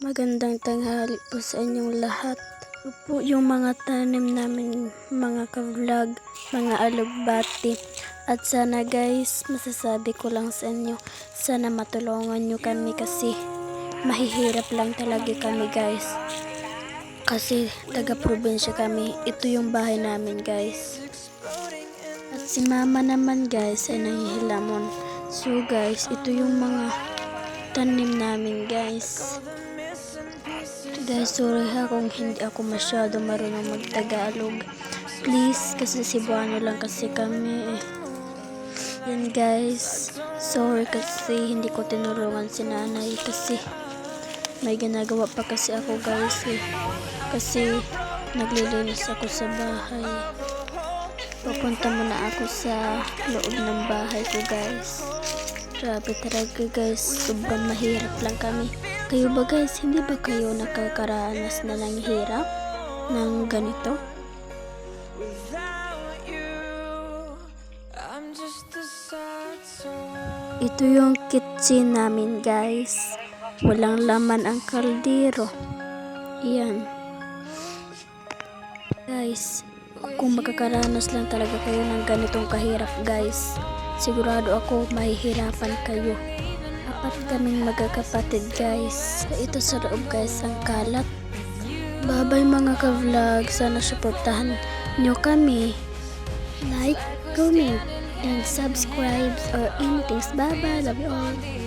Magandang tanghali po sa inyong lahat. Ito po yung mga tanim namin, mga ka-vlog, mga alugbati. At sana guys, masasabi ko lang sa inyo, sana matulungan nyo kami kasi mahihirap lang talaga kami guys. Kasi taga-probinsya kami, ito yung bahay namin guys. At si mama naman guys ay nanghihilamon. So guys, ito yung mga tanim namin guys. Guys, sorry ha kung hindi ako masyado marunong mag-Tagalog. Please, kasi Cebuano lang kasi kami eh. Yan guys, sorry kasi hindi ko tinulungan si nanay kasi may ginagawa pa kasi ako guys eh. Kasi naglilinis ako sa bahay. Pupunta muna ako sa loob ng bahay ko guys. Grabe talaga guys, sobrang mahirap lang kami. Kayo ba guys, hindi ba kayo nakakaranas na ng hirap ng ganito? Ito yung kitchen namin guys. Walang laman ang kaldero. Iyan. Guys, kung makakaranas lang talaga kayo ng ganitong kahirap guys, sigurado ako mahihirapan kayo. Apat kaming magkakapatid guys. Ito sa loob guys ang kalat. Bye-bye mga ka-vlog. Sana suportahan nyo kami. Like, comment, and subscribe or anything. Bye-bye. Love you all.